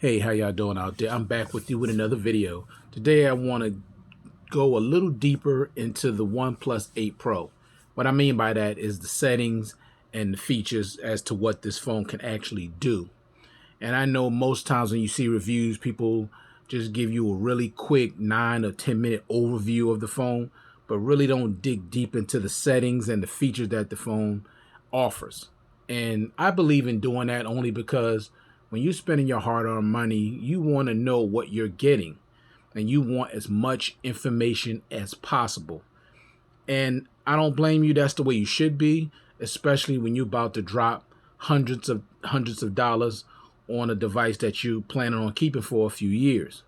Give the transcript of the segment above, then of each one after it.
Hey, how y'all doing out there? I'm back with you with another video. Today I want to go a little deeper into the OnePlus 8 Pro. What I mean by that is the settings and the features as to what this phone can actually do. And I know most times when you see reviews, people just give you a really quick 9 or 10 minute overview of the phone, but really don't dig deep into the settings and the features that the phone offers. And I believe in doing that only because when you're spending your hard-earned money, you want to know what you're getting and you want as much information as possible. And I don't blame you. That's the way you should be, especially when you're about to drop hundreds of dollars on a device that you planning on keeping for a few years.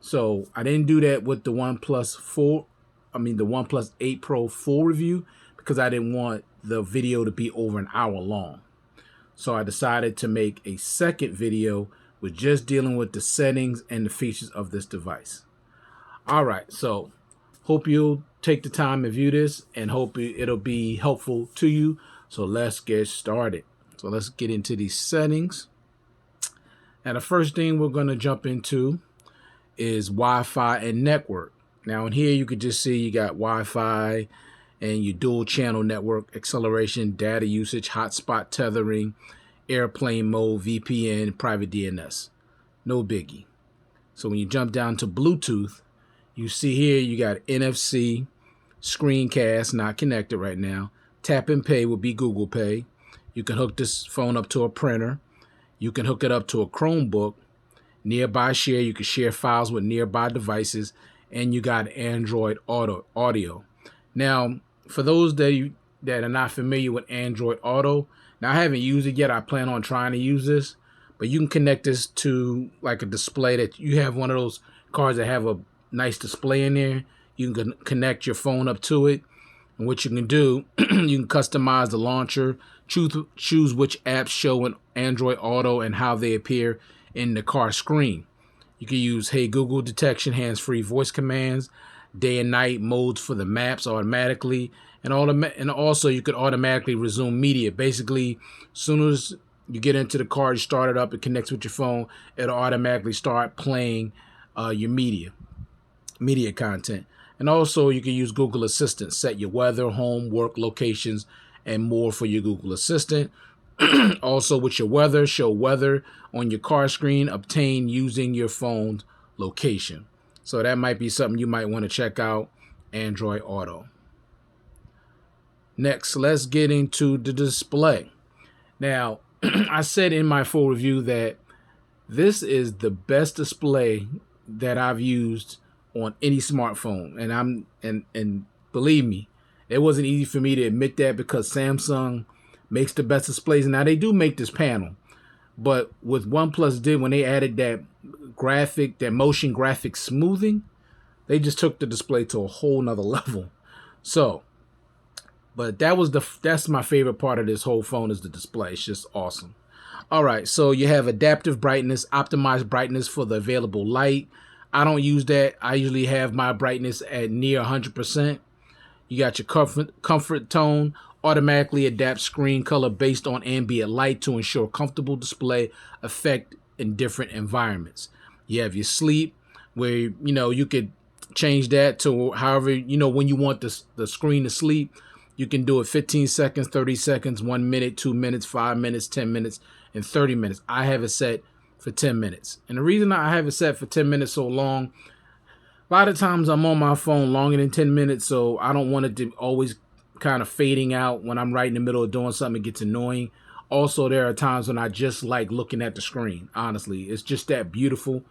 So I didn't do that with the OnePlus 8 Pro full review because I didn't want the video to be over an hour long. So I decided to make a second video with just dealing with the settings and the features of this device. All right, so hope you'll take the time to view this and hope it'll be helpful to you. So let's get started. So let's get into these settings. And the first thing we're going to jump into is Wi-Fi and network. Now in here you can just see you got Wi-Fi and your dual channel network acceleration, data usage, hotspot tethering, airplane mode, VPN, private DNS. No biggie. So when you jump down to Bluetooth, you see here you got NFC, screencast, not connected right now. Tap and pay would be Google Pay. You can hook this phone up to a printer. You can hook it up to a Chromebook. Nearby share, you can share files with nearby devices, and you got Android Audio. Now, for those that are not familiar with Android Auto, now I haven't used it yet. I plan on trying to use this, but you can connect this to like a display that you have one of those cards that have a nice display in there. You can connect your phone up to it, and what you can do, you can customize the launcher, choose which apps show in Android Auto and how they appear in the car screen. You can use Hey Google detection, hands-free voice commands, day and night modes for the maps automatically, and also you could automatically resume media. Basically, as soon as you get into the car, you start it up, it connects with your phone, it'll automatically start playing your media content. And also you can use Google Assistant, set your weather, home, work locations, and more for your Google Assistant. Also with your weather, show weather on your car screen, obtain using your phone's location. So that might be something you might want to check out, Android Auto. Next, let's get into the display. Now, I said in my full review that this is the best display that I've used on any smartphone. And believe me, it wasn't easy for me to admit that because Samsung makes the best displays. Now they do make this panel, but what OnePlus did when they added that motion graphic smoothing, they just took the display to a whole nother level. So, but that's my favorite part of this whole phone is the display. It's just awesome. All right, so you have adaptive brightness, optimized brightness for the available light. I don't use that. I usually have my brightness at near 100%. You got your comfort tone, automatically adapt screen color based on ambient light to ensure comfortable display effect in different environments. You have your sleep, where you could change that to however when you want the screen to sleep. You can do it 15 seconds, 30 seconds, 1 minute, 2 minutes, 5 minutes, 10 minutes, and 30 minutes. I have it set for 10 minutes. And the reason I have it set for 10 minutes so long, a lot of times I'm on my phone longer than 10 minutes, so I don't want it to always kind of fading out when I'm right in the middle of doing something. It gets annoying. Also, there are times when I just like looking at the screen. Honestly, it's just that beautiful.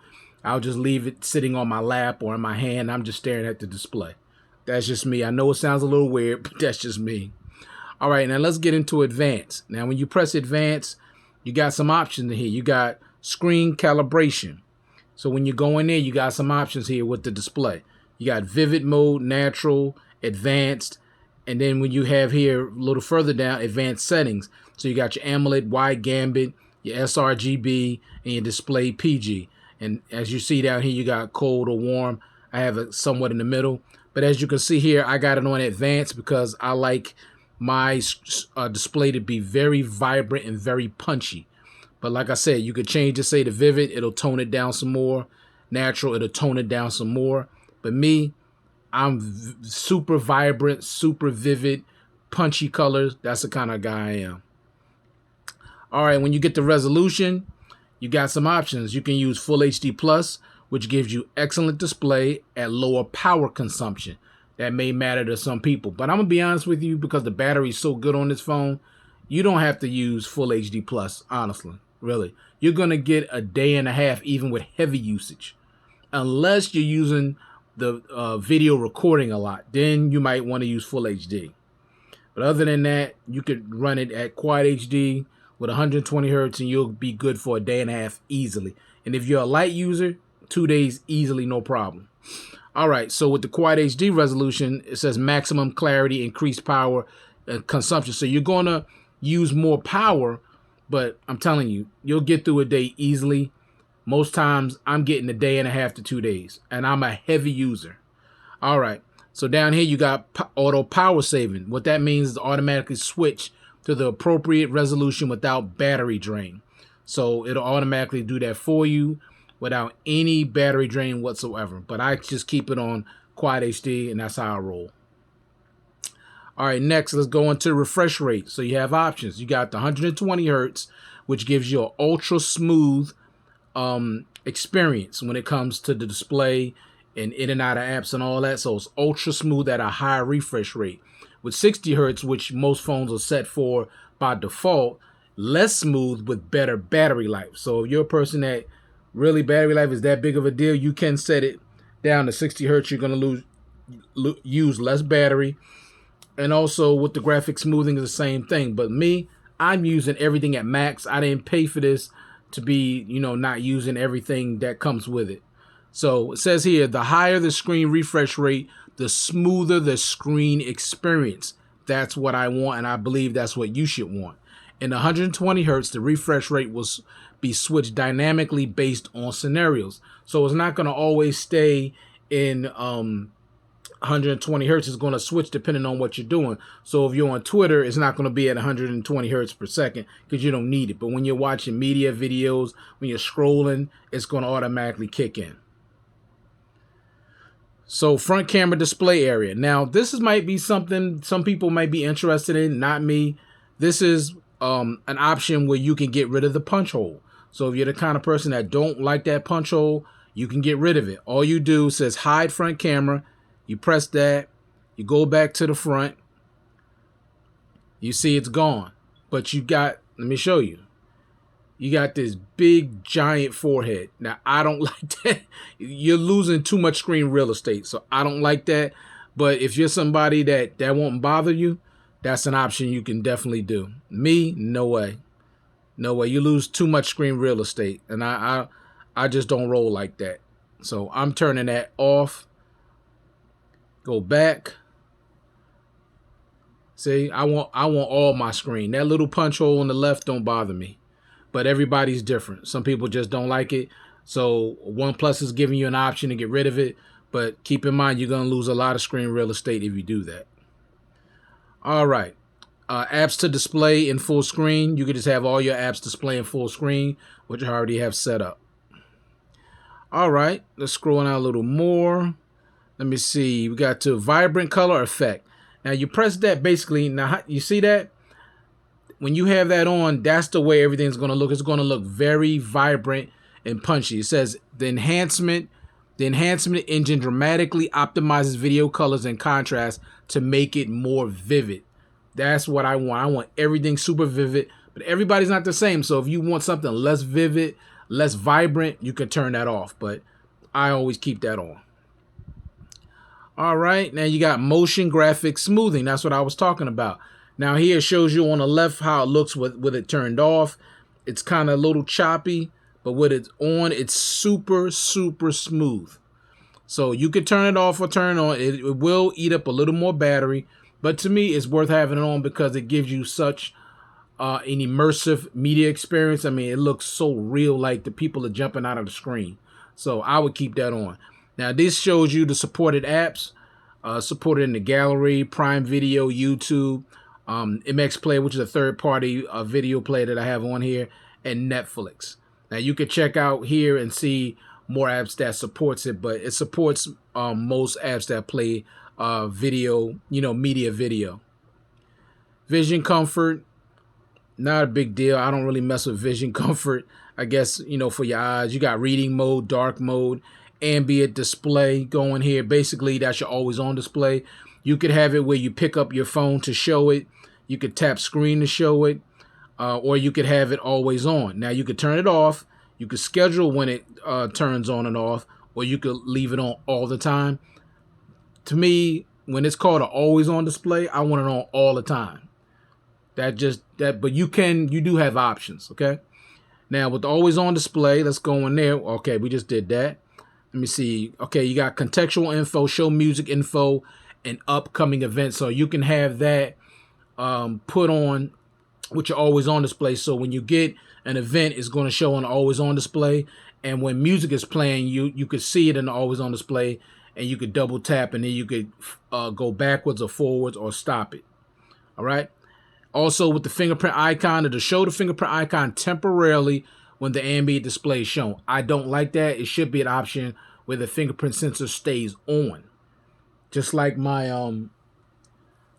I'll just leave it sitting on my lap or in my hand. I'm just staring at the display. That's just me. I know it sounds a little weird, but that's just me. All right, now let's get into advanced. Now, when you press advanced, you got some options in here. You got screen calibration. So when you go in there, you got some options here with the display. You got vivid mode, natural, advanced, and then when you have here a little further down, advanced settings. So you got your AMOLED, wide gambit, your sRGB, and your display PG. And as you see down here, you got cold or warm. I have it somewhat in the middle. But as you can see here, I got it on advanced because I like my display to be very vibrant and very punchy. But like I said, you could change to say the vivid, it'll tone it down some more. Natural, it'll tone it down some more. But me, I'm super vibrant, super vivid, punchy colors. That's the kind of guy I am. All right, when you get the resolution, you got some options. You can use Full HD Plus, which gives you excellent display at lower power consumption. That may matter to some people. But I'm going to be honest with you, because the battery is so good on this phone, you don't have to use Full HD Plus, honestly. Really. You're going to get a day and a half even with heavy usage. Unless you're using the video recording a lot, then you might want to use Full HD. But other than that, you could run it at Quad HD with 120 hertz and you'll be good for a day and a half easily. And if you're a light user, 2 days easily, no problem. All right, so with the Quad HD resolution, it says maximum clarity, increased power consumption. So you're going to use more power, but I'm telling you, you'll get through a day easily. Most times, I'm getting a day and a half to 2 days, and I'm a heavy user. All right, so down here, you got auto power saving. What that means is automatically switch to the appropriate resolution without battery drain. So it'll automatically do that for you without any battery drain whatsoever. But I just keep it on Quad HD, and that's how I roll. All right, next, let's go into refresh rate. So you have options. You got the 120 hertz, which gives you an ultra smooth experience when it comes to the display and in and out of apps and all that. So it's ultra smooth at a high refresh rate. With 60 hertz, which most phones are set for by default, less smooth with better battery life. So if you're a person that really battery life is that big of a deal, you can set it down to 60 hertz. You're going to use less battery. And also with the graphic smoothing is the same thing. But me, I'm using everything at max. I didn't pay for this to be, not using everything that comes with it. So it says here, the higher the screen refresh rate, the smoother the screen experience. That's what I want, and I believe that's what you should want. In 120 hertz, the refresh rate will be switched dynamically based on scenarios. So it's not going to always stay in 120 hertz. Is going to switch depending on what you're doing. So if you're on Twitter, it's not going to be at 120 hertz per second because you don't need it. But when you're watching media videos, when you're scrolling, it's going to automatically kick in. So front camera display area. Now this might be something some people might be interested in, not me. This is an option where you can get rid of the punch hole. So if you're the kind of person that don't like that punch hole, you can get rid of it. All you do says hide front camera. You press that, you go back to the front, you see it's gone. But you got, let me show you. You got this big giant forehead. Now, I don't like that. You're losing too much screen real estate. So I don't like that. But if you're somebody that won't bother you, that's an option you can definitely do. Me, no way. No way. You lose too much screen real estate. And I just don't roll like that. So I'm turning that off. Go back. See, I want all my screen. That little punch hole on the left don't bother me. But everybody's different. Some people just don't like it. So OnePlus is giving you an option to get rid of it. But keep in mind, you're going to lose a lot of screen real estate if you do that. All right. Apps to display in full screen. You can just have all your apps display in full screen, which I already have set up. All right. Let's scroll down a little more. Let me see. We got to vibrant color effect. Now you press that basically. Now you see that? When you have that on, that's the way everything's going to look. It's going to look very vibrant and punchy. It says the enhancement engine dramatically optimizes video colors and contrast to make it more vivid. That's what I want. I want everything super vivid, but everybody's not the same. So if you want something less vivid, less vibrant, you can turn that off. But I always keep that on. All right, now you got motion graphic smoothing. That's what I was talking about. Now here it shows you on the left how it looks with it turned off. It's kind of a little choppy, but with it on, it's super, super smooth. So you can turn it off or turn it on. It will eat up a little more battery, but to me, it's worth having it on because it gives you such an immersive media experience. I mean, it looks so real, like the people are jumping out of the screen. So I would keep that on. Now, this shows you the supported apps, supported in the gallery, Prime Video, YouTube, MX Player, which is a third-party video player that I have on here, and Netflix. Now you can check out here and see more apps that supports it, but it supports most apps that play video, media video. Vision comfort, not a big deal. I don't really mess with vision comfort. I guess, for your eyes, you got reading mode, dark mode, ambient display going here. Basically, that's your always on display. You could have it where you pick up your phone to show it. You could tap screen to show it, or you could have it always on. Now, you could turn it off. You could schedule when it turns on and off, or you could leave it on all the time. To me, when it's called an always on display, I want it on all the time. But you do have options, okay? Now with the always on display, let's go in there. Okay, we just did that. Let me see. Okay, you got contextual info, show music info, and upcoming events. So you can have that put on with your always on display. So when you get an event, it's going to show on the always on display. And when music is playing, you could see it in the always on display, and you could double tap, and then you could go backwards or forwards or stop it. All right. Also, with the fingerprint icon, it'll show the fingerprint icon temporarily when the ambient display is shown. I don't like that. It should be an option where the fingerprint sensor stays on, just like my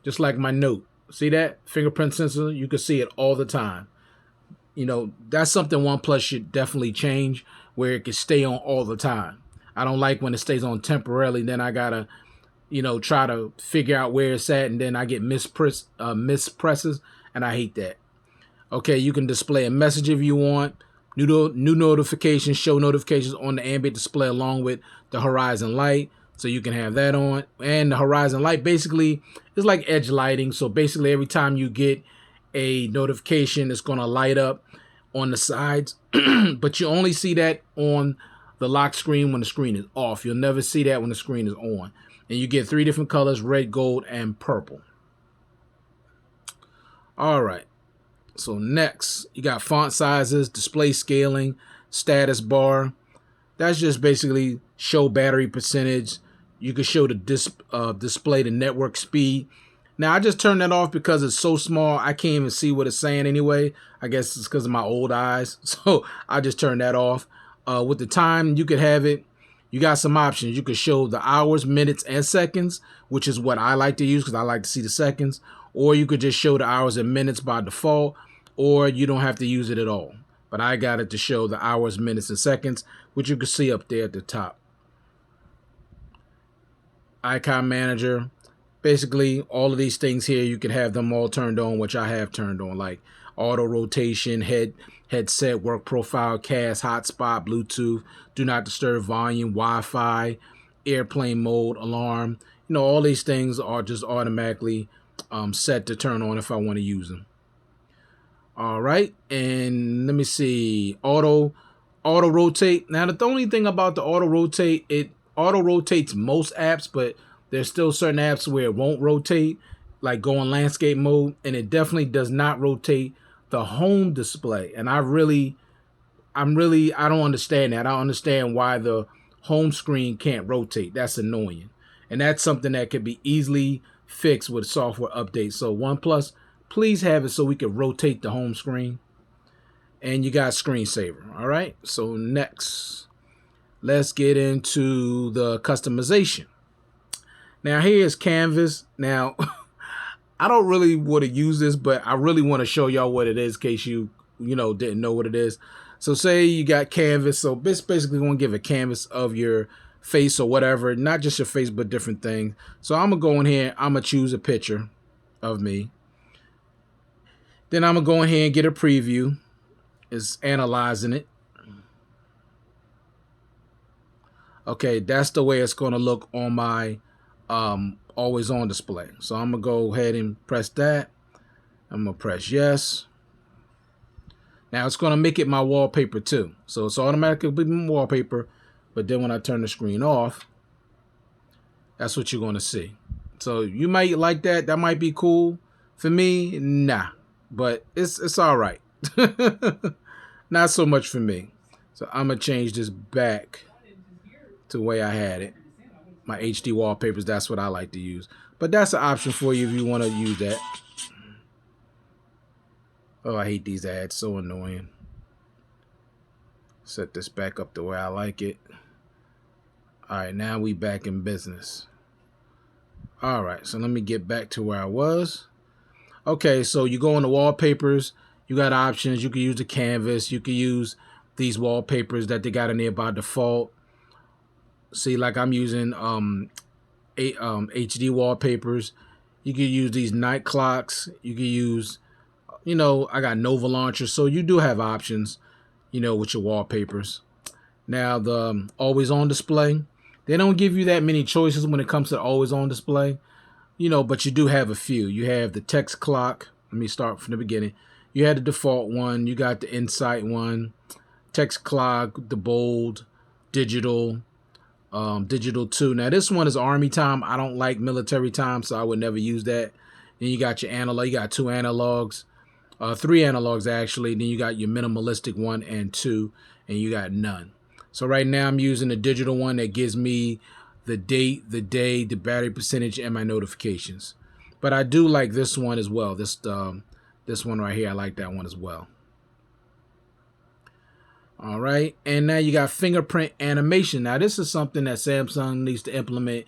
note. See that fingerprint sensor? You can see it all the time. That's something OnePlus should definitely change, where it can stay on all the time. I don't like when it stays on temporarily. Then I gotta try to figure out where it's at, and then I get mispresses, and I hate that. Okay, you can display a message if you want. New notifications, show notifications on the ambient display along with the horizon light, so you can have that on. And the horizon light basically is like edge lighting, so basically every time you get a notification, it's going to light up on the sides, but you only see that on the lock screen when the screen is off. You'll never see that when the screen is on. And you get 3 different colors: red, gold, and purple. All right. So next, you got font sizes, display scaling, status bar. That's just basically show battery percentage. You can show the display the network speed. Now, I just turned that off because it's so small, I can't even see what it's saying anyway. I guess it's because of my old eyes. So I just turned that off. With the time, you could have it. You got some options. You could show the hours, minutes, and seconds, which is what I like to use because I like to see the seconds. Or you could just show the hours and minutes by default, or you don't have to use it at all. But I got it to show the hours, minutes, and seconds, which you can see up there at the top. Icon manager. Basically, all of these things here, you can have them all turned on, which I have turned on, like auto rotation, headset, work profile, cast, hotspot, Bluetooth, do not disturb volume, Wi-Fi, airplane mode, alarm. All these things are just automatically set to turn on if I want to use them. All right, and let me see, auto rotate. Now, the only thing about the auto rotate, it auto rotates most apps, but there's still certain apps where it won't rotate, like go in landscape mode, and it definitely does not rotate the home display. And I don't understand that. I don't understand why the home screen can't rotate. That's annoying. And that's something that could be easily fixed with software updates. So OnePlus, please have it so we can rotate the home screen. And you got screensaver. All right. So next, let's get into the customization. Now here's Canvas. Now, I don't really want to use this, but I really want to show y'all what it is in case you didn't know what it is. So say you got Canvas. So it's basically going to give a canvas of your face or whatever, not just your face, but different things. So I'm going to go in here. I'm going to choose a picture of me. Then I'm going to go in here and get a preview. It's analyzing it. Okay, that's the way it's going to look on my always on display. So I'm gonna go ahead and press that. I'm gonna press yes. Now it's gonna make it my wallpaper too. So it's automatically my wallpaper, but then when I turn the screen off, that's what you're gonna see. So you might like that. That might be cool. For me, nah. But it's all right. Not so much for me. So I'm gonna change this back to the way I had it. My HD wallpapers, that's what I like to use. But that's an option for you if you want to use that. Oh, I hate these ads. So annoying. Set this back up the way I like it. All right, now we back in business. All right, so let me get back to where I was. Okay, so you go into wallpapers. You got options. You can use the canvas. You can use these wallpapers that they got in there by default. See, like I'm using HD wallpapers. You can use these night clocks. You can use, I got Nova Launcher. So you do have options, with your wallpapers. Now, the always on display, they don't give you that many choices when it comes to always on display, but you do have a few. You have the text clock. Let me start from the beginning. You had the default one. You got the Insight one, text clock, the bold, digital, digital 2. Now, this one is Army time. I don't like military time, so I would never use that. Then you got your analog. You got 2 analogs, 3 analogs, actually. Then you got your minimalistic 1 and 2, and you got none. So right now I'm using the digital one that gives me the date, the day, the battery percentage, and my notifications. But I do like this one as well. This one right here, I like that one as well. All right, and now you got fingerprint animation. Now this is something that Samsung needs to implement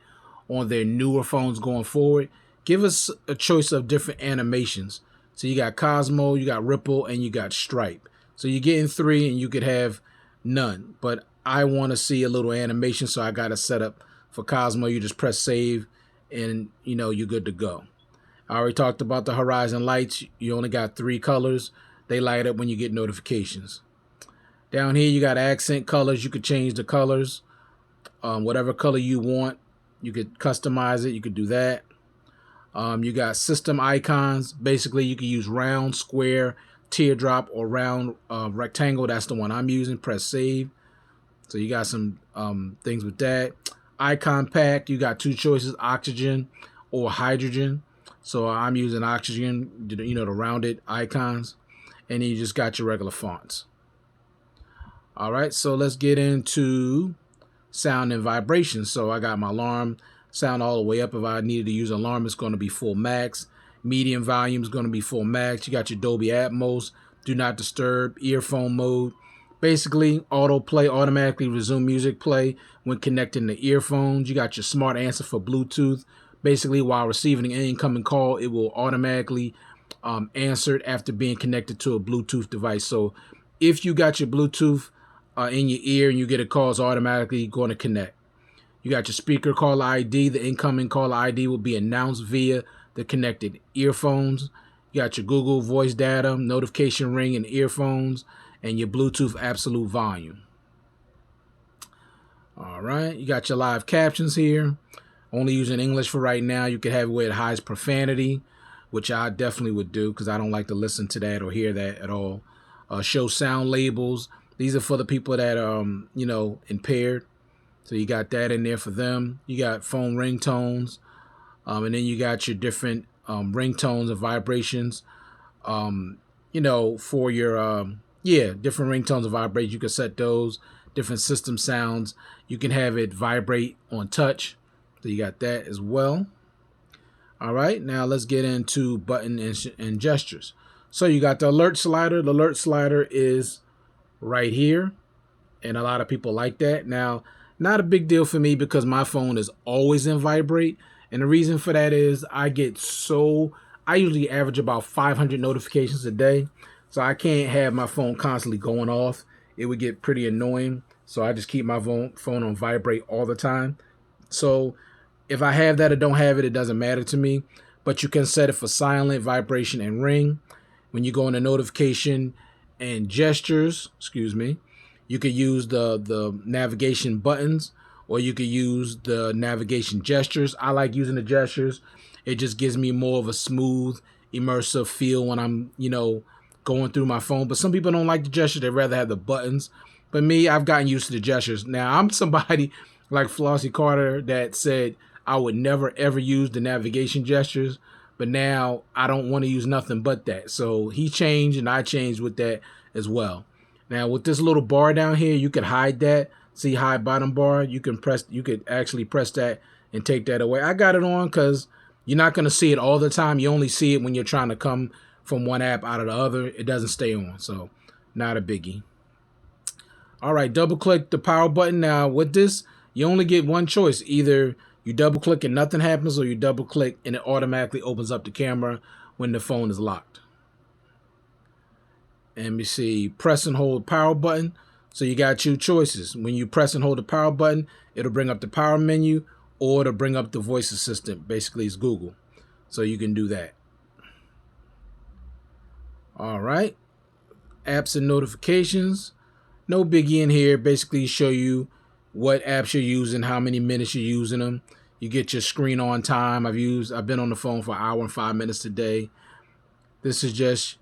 on their newer phones going forward. Give us a choice of different animations. So you got Cosmo, you got Ripple, and you got Stripe. So you're getting 3, and you could have none. But I want to see a little animation, so I got to set up for Cosmo. You just press save, and you're good to go. I already talked about the horizon lights. You only got 3 colors. They light up when you get notifications. Down here, you got accent colors. You could change the colors. Whatever color you want, you could customize it. You could do that. You got system icons. Basically, you can use round, square, teardrop, or round rectangle. That's the one I'm using. Press save. So you got some things with that. Icon pack. You got 2 choices, oxygen or hydrogen. So I'm using oxygen, the rounded icons. And then you just got your regular fonts. All right, so let's get into sound and vibration. So I got my alarm sound all the way up. If I needed to use alarm, it's going to be full max. Medium volume is going to be full max. You got your Dolby Atmos, do not disturb, earphone mode. Basically, auto play, automatically resume music play when connecting the earphones. You got your smart answer for Bluetooth. Basically, while receiving an incoming call, it will automatically answer it after being connected to a Bluetooth device. So if you got your Bluetooth in your ear and you get a call, it's automatically going to connect. You got your speaker caller ID. The incoming caller ID will be announced via the connected earphones. You got your Google Voice data, notification ring and earphones, and your Bluetooth absolute volume. All right, you got your live captions here. Only using English for right now. You can have it where it hides profanity, which I definitely would do because I don't like to listen to that or hear that at all. Show sound labels. These are for the people that are, impaired. So you got that in there for them. You got phone ringtones. And then you got your different ringtones and vibrations, for your, different ringtones and vibrations. You can set those, different system sounds. You can have it vibrate on touch. So you got that as well. All right, now let's get into button and gestures. So you got the alert slider. The alert slider is right here, and a lot of people like that. Now, not a big deal for me because my phone is always in vibrate, and the reason for that is I usually average about 500 notifications a day, so I can't have my phone constantly going off. It would get pretty annoying, so I just keep my phone on vibrate all the time. So if I have that or don't have it, it doesn't matter to me, but you can set it for silent, vibration, and ring. When you go into notification and gestures, you could use the navigation buttons, or you could use the navigation gestures. I like using the gestures. It just gives me more of a smooth, immersive feel when I'm, going through my phone. But some people don't like the gestures. They'd rather have the buttons. But me, I've gotten used to the gestures. Now, I'm somebody like Flossie Carter that said I would never, ever use the navigation gestures. But now I don't want to use nothing but that. So he changed and I changed with that as well. Now with this little bar down here, you can hide that. See, hide bottom bar. You could actually press that and take that away. I got it on because you're not going to see it all the time. You only see it when you're trying to come from one app out of the other. It doesn't stay on. So not a biggie. All right, double click the power button. Now with this, you only get one choice. Either you double click and nothing happens, or you double click and it automatically opens up the camera when the phone is locked. And we see press and hold power button. So you got two choices. When you press and hold the power button, it'll bring up the power menu, or it'll bring up the voice assistant. Basically, it's Google. So you can do that. All right. Apps and notifications. No biggie in here. Basically show you what apps you're using, how many minutes you're using them. You get your screen on time. I've been on the phone for an hour and 5 minutes today. This is just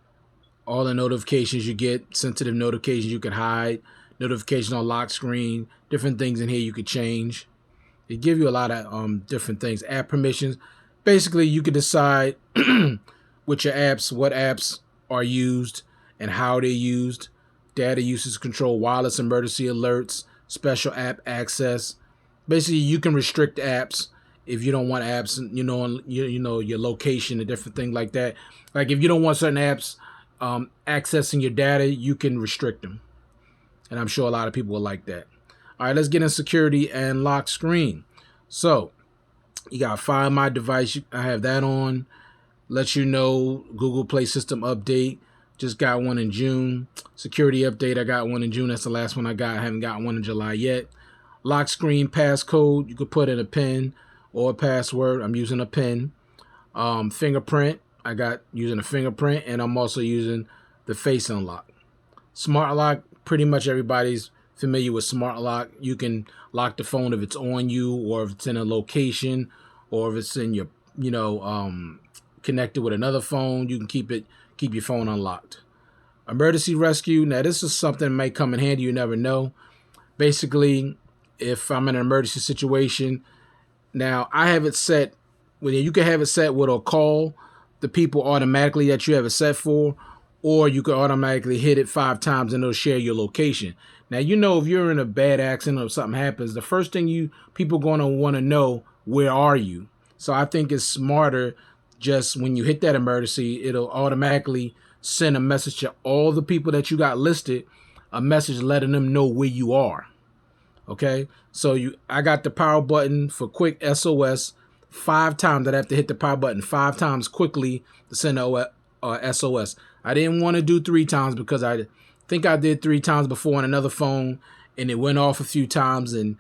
all the notifications you get, sensitive notifications you can hide, notifications on lock screen, different things in here you could change. They give you a lot of different things. App permissions. Basically, you can decide with your apps, what apps are used and how they're used. Data usage control, wireless emergency alerts, special app access. Basically, you can restrict apps if you don't want apps, your location and different things like that. Like if you don't want certain apps accessing your data, you can restrict them. And I'm sure a lot of people will like that. All right, let's get in security and lock screen. So you got Find My Device. I have that on. Let you know Google Play System update. Just got one in June. Security update, I got one in June. That's the last one I got. I haven't got one in July yet. Lock screen passcode. You could put in a PIN or a password. I'm using a PIN. Fingerprint. I got using a fingerprint, and I'm also using the face unlock. Smart lock. Pretty much everybody's familiar with smart lock. You can lock the phone if it's on you, or if it's in a location, or if it's in your, connected with another phone. You can keep your phone unlocked. Emergency rescue. Now this is something that may come in handy. You never know. Basically, if I'm in an emergency situation, now I have it set. Well, you can have it set with a call the people automatically that you have it set for, or you can automatically hit it 5 times and it'll share your location. Now, if you're in a bad accident or something happens, the first thing people going to want to know, where are you? So I think it's smarter just when you hit that emergency, it'll automatically send a message to all the people that you got listed, a message letting them know where you are. Okay, so I got the power button for quick SOS 5 times. I'd have to hit the power button 5 times quickly to send a SOS. I didn't want to do 3 times because I think I did 3 times before on another phone, and it went off a few times, and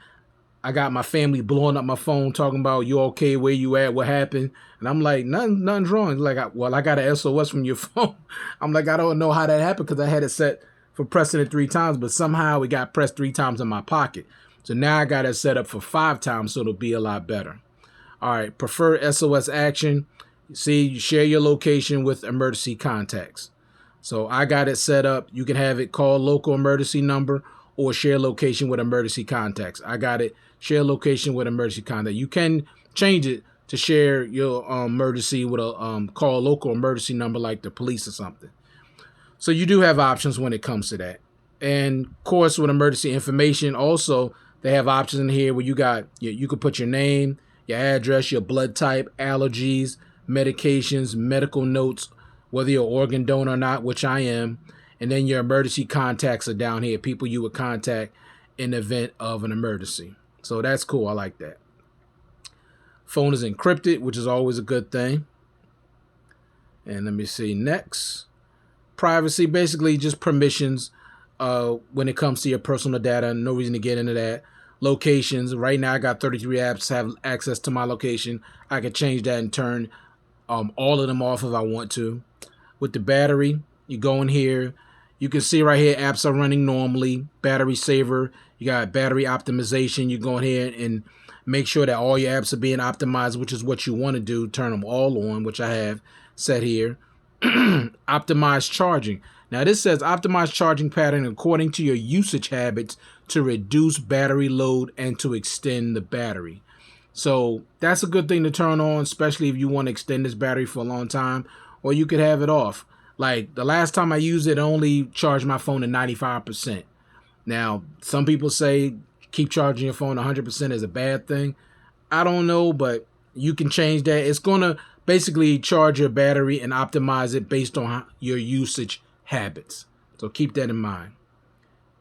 I got my family blowing up my phone talking about, you okay, where you at, what happened? And I'm like, nothing's wrong. It's like, I got an SOS from your phone. I'm like, I don't know how that happened because I had it set for pressing it 3 times, but somehow it got pressed 3 times in my pocket. So now I got it set up for 5 times, so it'll be a lot better. All right, prefer SOS action. See, you share your location with emergency contacts. So I got it set up. You can have it call local emergency number or share location with emergency contacts. I got it share location with emergency contact. You can change it to share your emergency with a call local emergency number like the police or something. So you do have options when it comes to that. And of course, with emergency information, also they have options in here where you could put your name, your address, your blood type, allergies, medications, medical notes, whether you're an organ donor or not, which I am. And then your emergency contacts are down here, people you would contact in the event of an emergency. So that's cool. I like that. Phone is encrypted, which is always a good thing. And let me see next. Privacy, basically just permissions when it comes to your personal data. No reason to get into that. Locations. Right now I got 33 apps have access to my location. I can change that and turn all of them off if I want to. With the battery, you go in here. You can see right here apps are running normally. Battery saver. You got battery optimization. You go in here and make sure that all your apps are being optimized, which is what you want to do. Turn them all on, which I have set here. Optimize charging. Now this says optimize charging pattern according to your usage habits to reduce battery load and to extend the battery. So that's a good thing to turn on, especially if you want to extend this battery for a long time, or you could have it off. Like the last time I used it, I only charged my phone to 95%. Now, some people say keep charging your phone 100% is a bad thing. I don't know, but you can change that. It's going to basically charge your battery and optimize it based on your usage habits. So keep that in mind.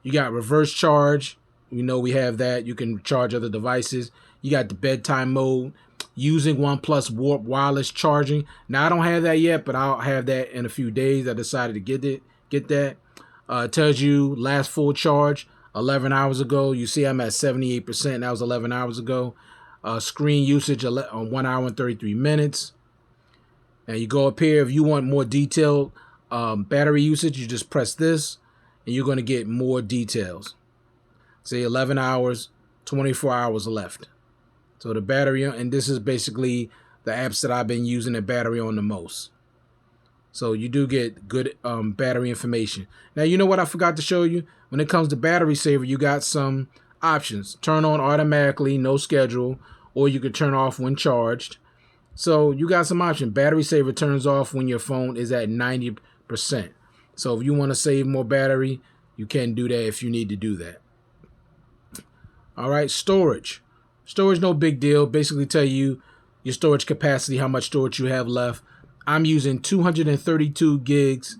You got reverse charge. You know we have that. You can charge other devices. You got the bedtime mode, using OnePlus Warp wireless charging. Now I don't have that yet, but I'll have that in a few days. I decided to get that. It tells you last full charge 11 hours ago. You see I'm at 78%. That was 11 hours ago. Screen usage 1 hour and 33 minutes. Now you go up here if you want more detailed battery usage. You just press this, and you're going to get more details. Say 11 hours, 24 hours left. So the battery, and this is basically the apps that I've been using the battery on the most. So you do get good battery information. Now, you know what I forgot to show you? When it comes to battery saver, you got some options. Turn on automatically, no schedule, or you can turn off when charged. So you got some options. Battery saver turns off when your phone is at 90%. So if you want to save more battery, you can do that if you need to do that. All right, storage. Storage, no big deal. Basically tell you your storage capacity, how much storage you have left. I'm using 232 gigs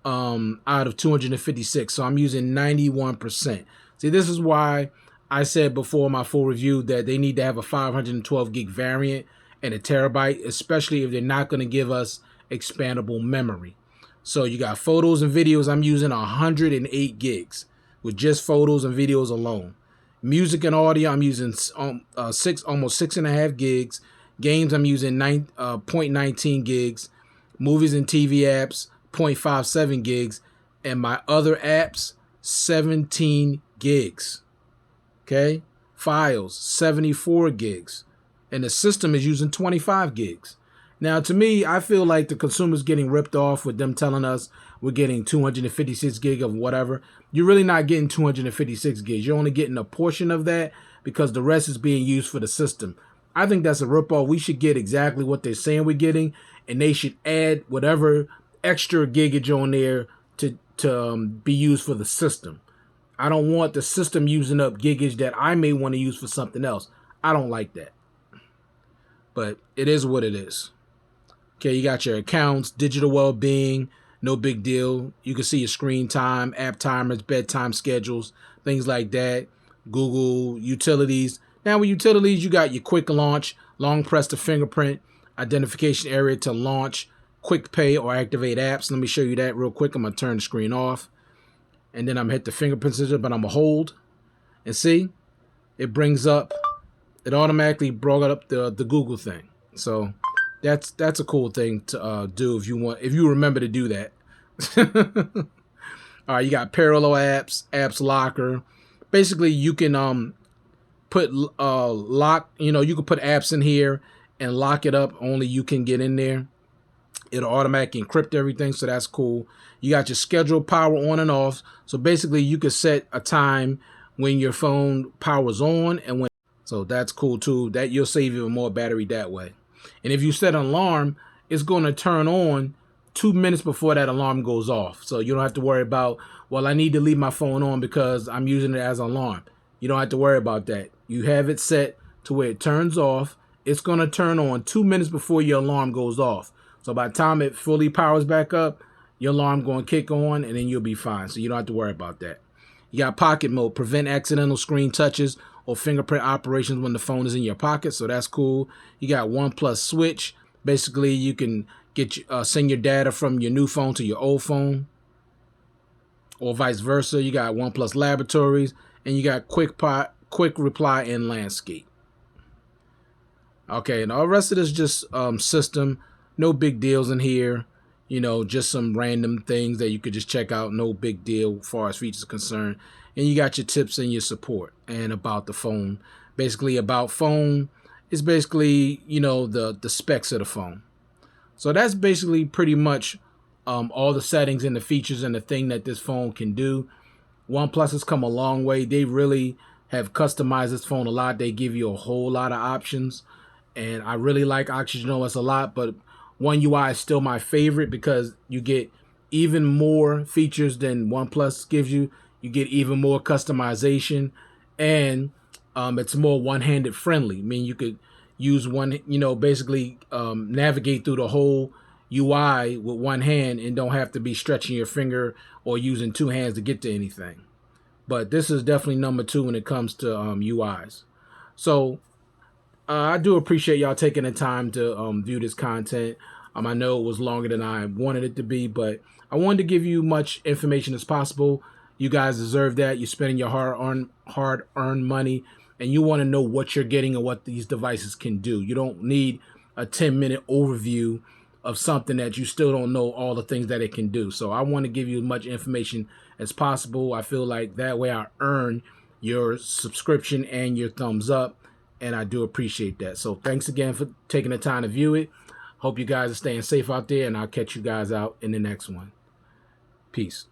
out of 256, so I'm using 91%. See, this is why I said before my full review that they need to have a 512 gig variant and a terabyte, especially if they're not going to give us expandable memory. So you got photos and videos. I'm using 108 gigs with just photos and videos alone. Music and audio, I'm using almost 6.5 gigs. Games, I'm using 0.19 gigs. Movies and TV apps, 0.57 gigs. And my other apps, 17 gigs. Okay? Files, 74 gigs. And the system is using 25 gigs. Now, to me, I feel like the consumer's getting ripped off with them telling us we're getting 256 gig of whatever. You're really not getting 256 gigs. You're only getting a portion of that because the rest is being used for the system. I think that's a ripoff. We should get exactly what they're saying we're getting, and they should add whatever extra gigage on there to be used for the system. I don't want the system using up gigage that I may want to use for something else. I don't like that. But it is what it is. Okay, you got your accounts, digital well-being, no big deal. You can see your screen time, app timers, bedtime schedules, things like that. Google, utilities. Now with utilities, you got your quick launch, long press to fingerprint, identification area to launch, quick pay or activate apps. Let me show you that real quick. I'm going to turn the screen off. And then I'm going to hit the fingerprint sensor, but I'm going to hold. And see, it brings up, it automatically brought up the Google thing. So that's a cool thing to do if you remember to do that. All right, you got parallel apps locker. Basically, you can put lock. You can put apps in here and lock it up. Only you can get in there. It'll automatically encrypt everything, so that's cool. You got your scheduled power on and off. So basically, you can set a time when your phone powers on and when. So that's cool too. That you'll save even more battery that way. And if you set an alarm, it's going to turn on 2 minutes before that alarm goes off. So you don't have to worry about, well, I need to leave my phone on because I'm using it as an alarm. You don't have to worry about that. You have it set to where it turns off. It's going to turn on 2 minutes before your alarm goes off. So by the time it fully powers back up, your alarm going to kick on and then you'll be fine. So you don't have to worry about that. You got pocket mode, prevent accidental screen touches or fingerprint operations when the phone is in your pocket. So that's cool. You got OnePlus switch. Basically, you can send your data from your new phone to your old phone or vice versa. You got OnePlus laboratories and you got quick reply in landscape. Okay, and all the rest of this just system. No big deals in here. Just some random things that you could just check out. No big deal as far as features are concerned. And you got your tips and your support and about the phone. Basically, about phone is basically, the specs of the phone. So that's basically pretty much all the settings and the features and the thing that this phone can do. OnePlus has come a long way. They really have customized this phone a lot. They give you a whole lot of options. And I really like Oxygen OS a lot, but One UI is still my favorite because you get even more features than OnePlus gives you. You get even more customization, and it's more one-handed friendly. I mean, you could use basically navigate through the whole UI with one hand and don't have to be stretching your finger or using two hands to get to anything. But this is definitely number 2 when it comes to UIs. So I do appreciate y'all taking the time to view this content. I know it was longer than I wanted it to be, but I wanted to give you much information as possible. You guys deserve that. You're spending your hard-earned money, and you want to know what you're getting and what these devices can do. You don't need a 10-minute overview of something that you still don't know all the things that it can do. So I want to give you as much information as possible. I feel like that way I earn your subscription and your thumbs up, and I do appreciate that. So thanks again for taking the time to view it. Hope you guys are staying safe out there, and I'll catch you guys out in the next one. Peace.